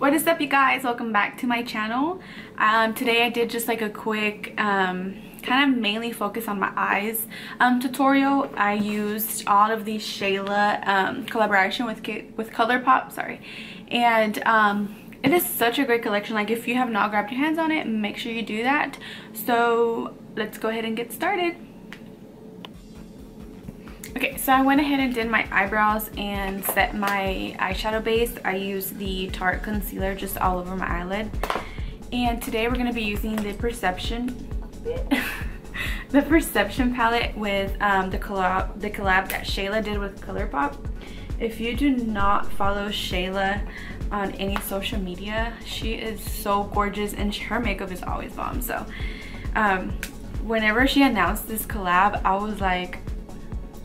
What is up, you guys? Welcome back to my channel. Today I did just like a quick kind of mainly focus on my eyes tutorial. I used all of these Shayla collaboration with Colourpop, sorry, and it is such a great collection. Like, if you have not grabbed your hands on it, make sure you do that. So let's go ahead and get started. Okay, so I went ahead and did my eyebrows and set my eyeshadow base. I used the Tarte concealer just all over my eyelid. And today we're going to be using the Perception palette with the collab that Shayla did with Colourpop. If you do not follow Shayla on any social media, she is so gorgeous and her makeup is always bomb. So whenever she announced this collab, I was like,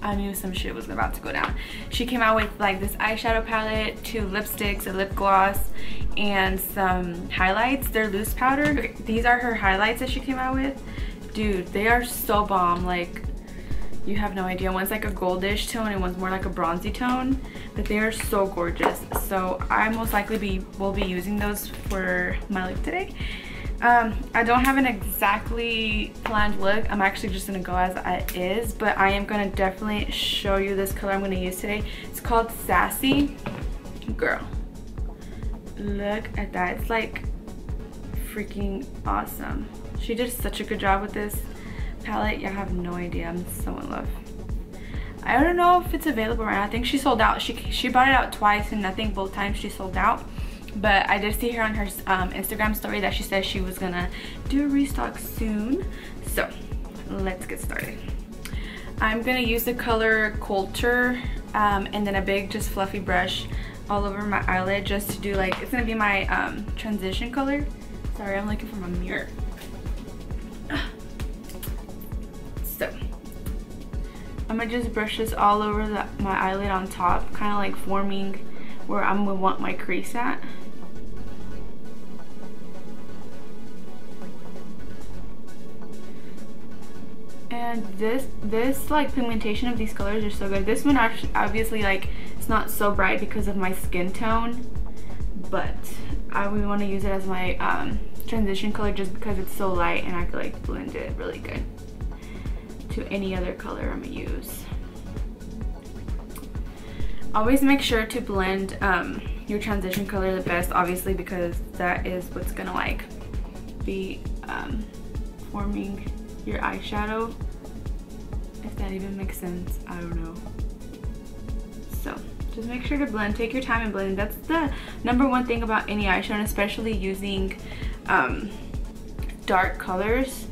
I knew some shit was about to go down. She came out with like this eyeshadow palette, 2 lipsticks, a lip gloss, and some highlights. They're loose powder. Okay, these are her highlights that she came out with. Dude, they are so bomb. Like, you have no idea. One's like a goldish tone and one's more like a bronzy tone, but they are so gorgeous. So I most likely will be using those for my look today. I don't have an exactly planned look. I'm actually just gonna go as it is, but I am gonna definitely show you this color I'm gonna use today. It's called Sassy Girl. Look at that. It's like freaking awesome. She did such a good job with this palette. You have no idea. I'm so in love. I don't know if it's available right now. I think she sold out. She brought it out twice, and I think both times she sold out. But I did see her on her Instagram story that she said she was gonna do a restock soon. So let's get started. I'm gonna use the color Culture and then a big just fluffy brush all over my eyelid just to do like, it's gonna be my transition color. Sorry, I'm looking for my mirror. So I'm gonna just brush this all over my eyelid on top, kind of like forming where I'm gonna want my crease at. And this like pigmentation of these colors are so good. This one actually, obviously, like, it's not so bright because of my skin tone, but I would want to use it as my transition color just because it's so light and I could like blend it really good to any other color I'm gonna use. Always make sure to blend your transition color the best, obviously, because that is what's gonna like be forming your eyeshadow, if that even makes sense. I don't know. So just make sure to blend. Take your time and blend. That's the #1 thing about any eyeshadow, and especially using dark colors.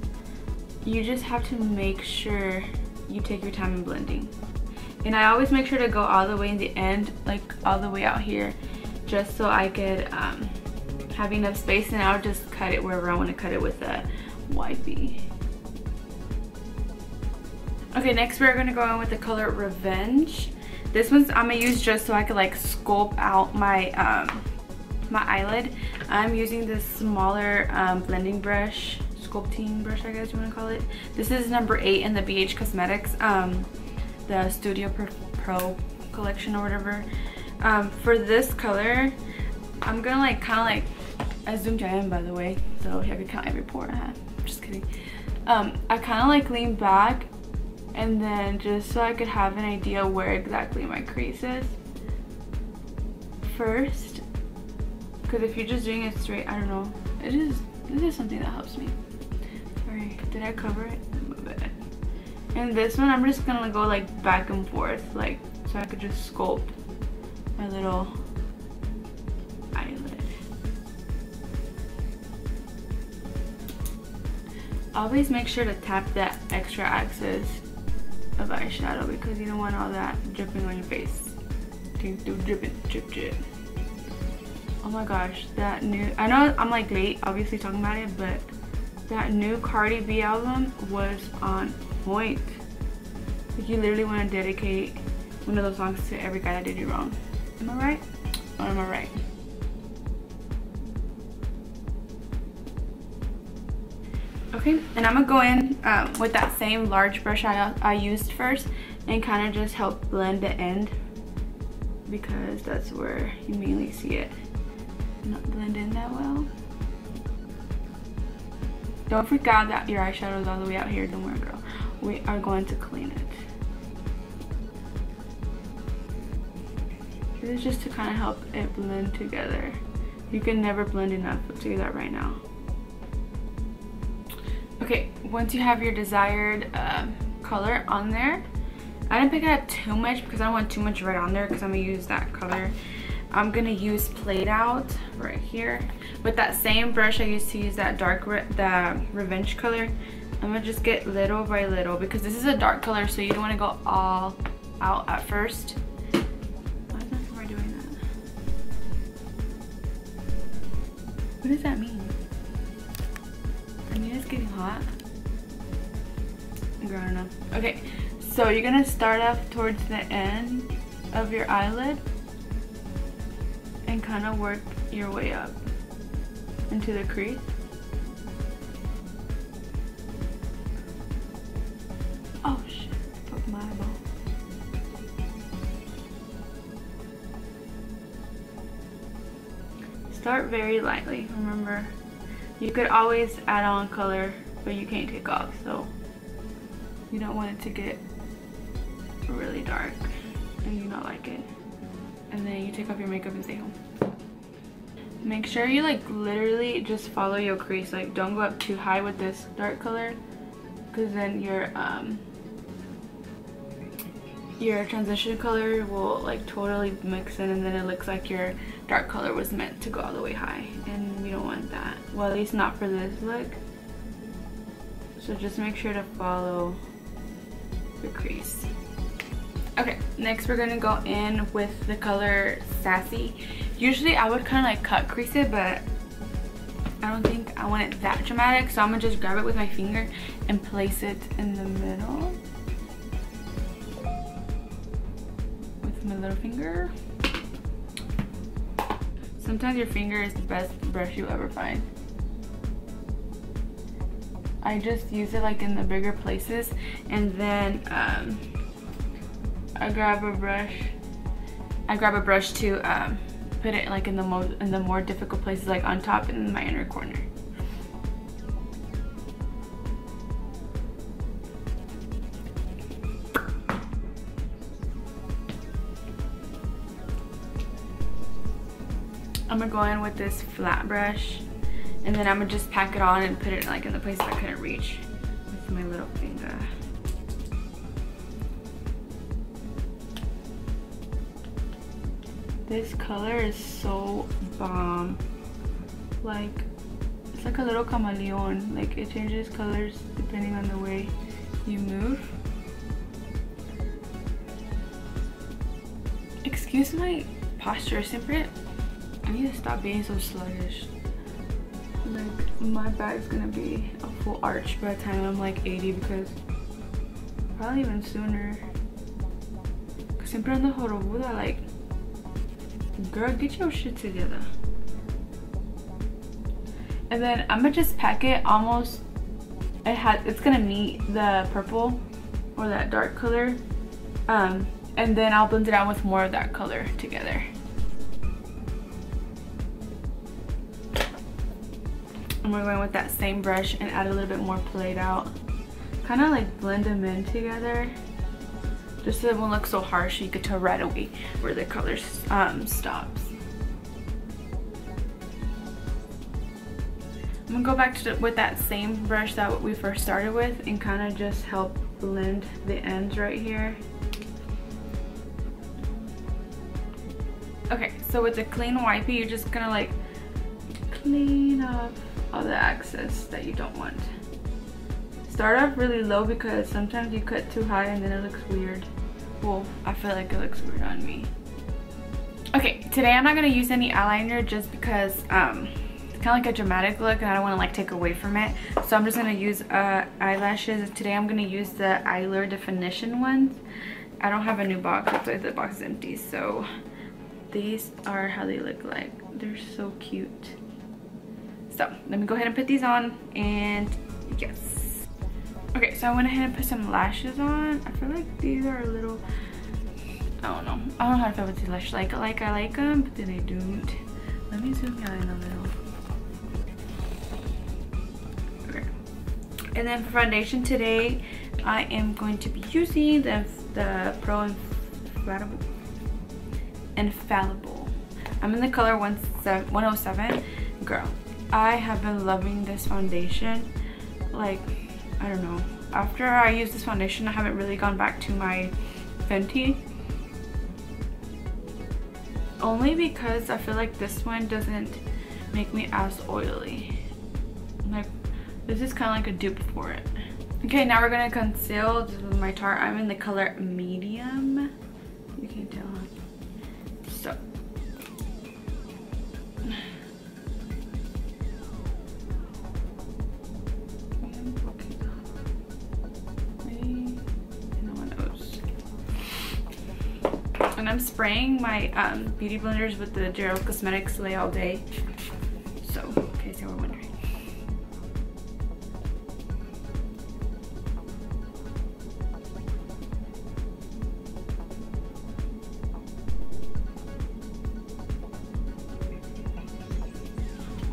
You just have to make sure you take your time in blending. And I always make sure to go all the way in the end, like all the way out here, just so I could have enough space, and I'll just cut it wherever I want to cut it with a wipey. Okay, next we're gonna go in with the color Revenge. This one's I'm gonna use just so I could like sculpt out my my eyelid. I'm using this smaller blending brush, sculpting brush, I guess you want to call it. This is number 8 in the BH Cosmetics, the Studio Pro collection or whatever. For this color, I'm gonna like kind of like, I zoomed in by the way, so I could count every pore I have. Just kidding. I kind of like lean back, and then just so I could have an idea where exactly my crease is first, because if you're just doing it straight, I don't know, this is something that helps me. Sorry, did I cover it? And this one I'm just gonna go like back and forth, like, so I could just sculpt my little eyelid. Always make sure to tap that extra excess of eyeshadow because you don't want all that dripping on your face. Dripping, drip, drip. Oh my gosh, that new, I know I'm like late obviously talking about it, but that new Cardi B album was on point. Like, you literally want to dedicate one of those songs to every guy that did you wrong. Am I right? Or am I right? Okay, and I'm gonna go in with that same large brush I used first and kind of just help blend the end because that's where you mainly see it. not blend in that well. Don't freak out that your eyeshadow is all the way out here. Don't worry, girl. We are going to clean it. This is just to kind of help it blend together. You can never blend enough. I'll tell you that right now. Okay, once you have your desired color on there, I didn't pick out too much because I don't want too much red on there because I'm gonna use that color. I'm gonna use Played Out right here with that same brush I used to use that the Revenge color. I'm gonna just get little by little because this is a dark color, so you don't want to go all out at first. Why am I doing that? What does that mean? I mean, it's getting hot. Girl, I don't know. Okay, so you're gonna start off towards the end of your eyelid and kind of work your way up into the crease. Oh shit, fuck my eyeball. Start very lightly. Remember, you could always add on color, but you can't take off, so you don't want it to get really dark and you not like it. And then you take off your makeup and stay home. Make sure you like literally just follow your crease. Like, don't go up too high with this dark color because then your transition color will like totally mix in and then it looks like your dark color was meant to go all the way high, and we don't want that. Well, at least not for this look. So just make sure to follow the crease. Okay, next we're gonna go in with the color Sassy. Usually I would kind of like cut crease it, but I don't think I want it that dramatic, so I'm gonna just grab it with my finger and place it in the middle with my little finger. Sometimes your finger is the best brush you'll ever find. I just use it like in the bigger places, and then I grab a brush to put it like in the more difficult places, like on top and in my inner corner. I'm gonna go in with this flat brush, and then I'm gonna just pack it on and put it like in the places I couldn't reach with my little finger. This color is so bomb. Like, it's like a little chameleon. Like, it changes colors depending on the way you move. Excuse my posture, siempre. I need to stop being so sluggish. Like, my back's gonna be a full arch by the time I'm like 80, because probably even sooner. Cause siempre ando jorobuda, like, girl, get your shit together. And then I'm gonna just pack it almost, it's gonna meet the purple or that dark color, and then I'll blend it out with more of that color together. And we're going with that same brush and add a little bit more Played Out, kind of like blend them in together, just so it won't look so harsh. You could tell right away where the color stops. I'm gonna go back to with that same brush that we first started with and kind of just help blend the ends right here. Okay, so with the clean wipey, you're just gonna like clean up all the excess that you don't want. Start off really low because sometimes you cut too high and then it looks weird. Well, I feel like it looks weird on me. Okay, today I'm not gonna use any eyeliner just because it's kind of like a dramatic look and I don't want to like take away from it. So I'm just gonna use eyelashes. Today I'm gonna use the Eyelure Definition ones. I don't have a new box, that's why the box is empty. So these are how they look like. They're so cute. So let me go ahead and put these on, and yes. Okay, so I went ahead and put some lashes on. I feel like these are a little, I don't know how to feel with these lashes. Like I like them, but then I don't. Let me zoom in a little. Okay. And then for foundation today, I am going to be using the Pro Infallible. I'm in the color 107. Girl, I have been loving this foundation. Like, I don't know. After I use this foundation, I haven't really gone back to my Fenty. Only because I feel like this one doesn't make me as oily. Like, this is kind of like a dupe for it. Okay, now we're gonna conceal. This is my Tarte. I'm in the color medium. You can tell. So. And I'm spraying my beauty blenders with the Gerald Cosmetics Lay All Day. So, in case you were wondering.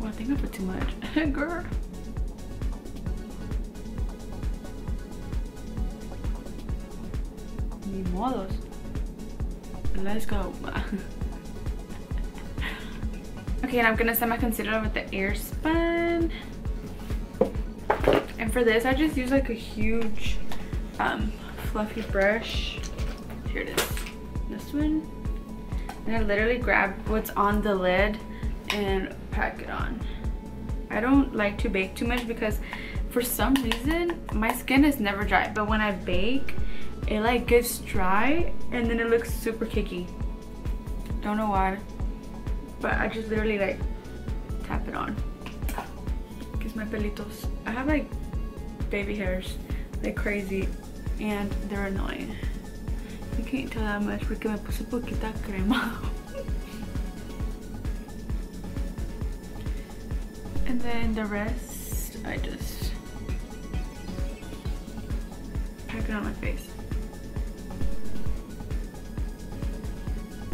Oh, I think I put too much. Girl. Ni modos. Let's go. Okay, and I'm gonna set my concealer with the Airspun. And for this, I just use like a huge fluffy brush. Here it is. This one. And I literally grab what's on the lid and pack it on. I don't like to bake too much because for some reason my skin is never dry, but when I bake it like gets dry and then it looks super cakey. Don't know why, but I just literally like tap it on. Kiss my pelitos. I have like baby hairs like crazy and they're annoying. You can't tell that much porque me puse poquita crema. And then the rest I just pack it on my face.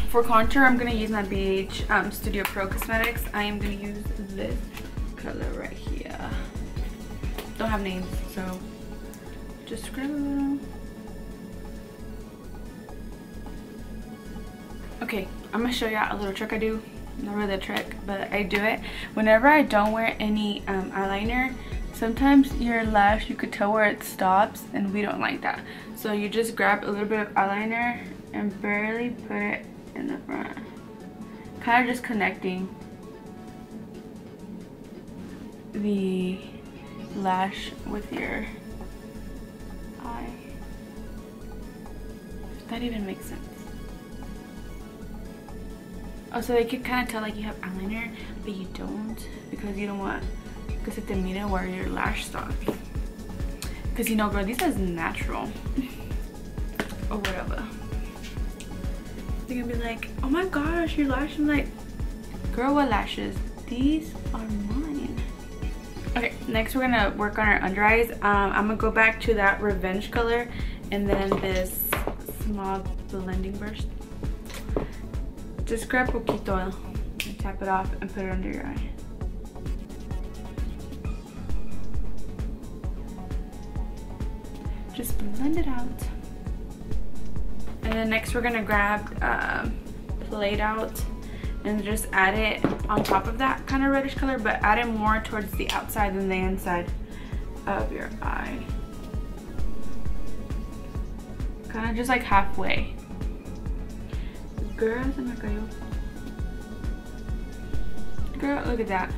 For contour, I'm going to use my BH Studio Pro Cosmetics. I am going to use this color right here. Don't have names, so just scrub them. Okay, I'm going to show you a little trick I do. Not really a trick, but I do it. Whenever I don't wear any eyeliner, sometimes your lash, you could tell where it stops, and we don't like that. So you just grab a little bit of eyeliner and barely put it in the front, kind of just connecting the lash with your eye. If that even makes sense. Oh, so they could kind of tell like you have eyeliner, but you don't, because you don't want que se te mire where your lash stops. Because you know, girl, these is natural or whatever. They're gonna be like, oh my gosh, your lash. I'm like, girl, what lashes? These are mine. Okay, next we're gonna work on our under eyes. I'm gonna go back to that Revenge color and then this small blending brush. Just grab poquito and tap it off and put it under your eye. Just blend it out. And then next we're gonna grab Played Out and just add it on top of that kind of reddish color, but add it more towards the outside than the inside of your eye. Kind of just like halfway. Girl, se me cayó. Girl, look at that.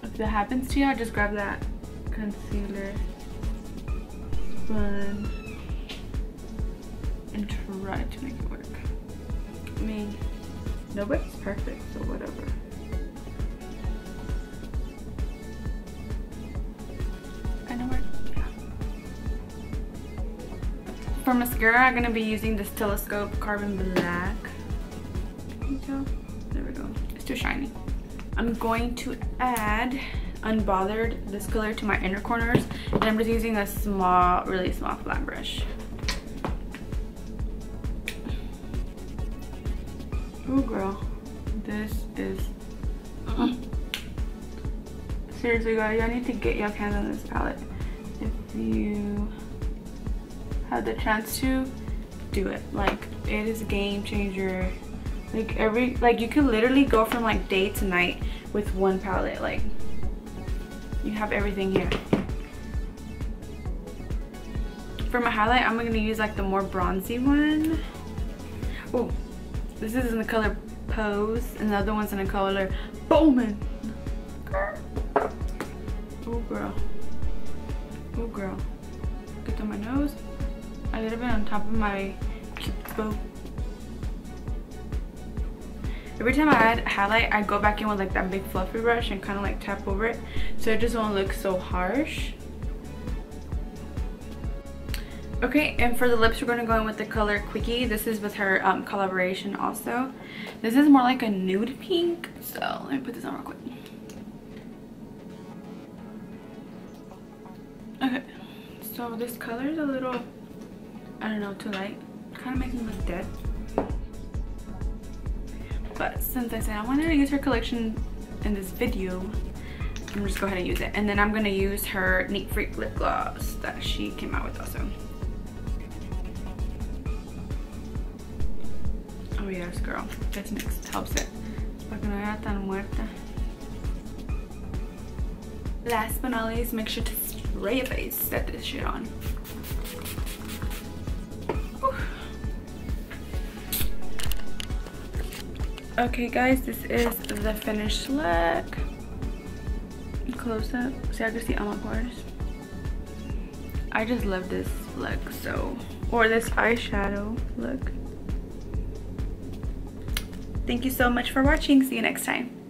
If that happens to you, just grab that concealer sponge and try to make it work. I mean, nobody's perfect, so whatever. Kind of work. Yeah. For mascara, I'm gonna be using this Telescope Carbon Black. Can you tell? There we go. It's too shiny. I'm going to add Unbothered, this color, to my inner corners, and I'm just using a small, really small flat brush. Ooh, girl, this is seriously, guys, y'all need to get your hands on this palette. If you have the chance to, do it. Like, it is a game changer. Like, you can literally go from like day to night with one palette. Like, you have everything here. For my highlight, I'm gonna use like the more bronzy one. Oh, this is in the color Pose, and the other one's in the color Bowman. Oh girl, oh girl. Get on my nose, a little bit on top of my bow. Every time I add highlight, I go back in with like that big fluffy brush and kind of like tap over it, so it just won't look so harsh. Okay, and for the lips, we're going to go in with the color Quickie. This is with her collaboration also. This is more like a nude pink, so let me put this on real quick. Okay, so this color is a little, I don't know, too light. Kind of makes me look dead. But since I said I wanted to use her collection in this video, I'm just go ahead and use it. And then I'm going to use her Neat Freak lip gloss that she came out with also. Oh yes, girl, this mix helps it. Para que no vaya tan muerta. Last but not least, make sure to spray your face. Set this shit on. Whew. Okay, guys, this is the finished look. Close up, so I can see all my pores. I just love this look so, or this eyeshadow look. Thank you so much for watching. See you next time.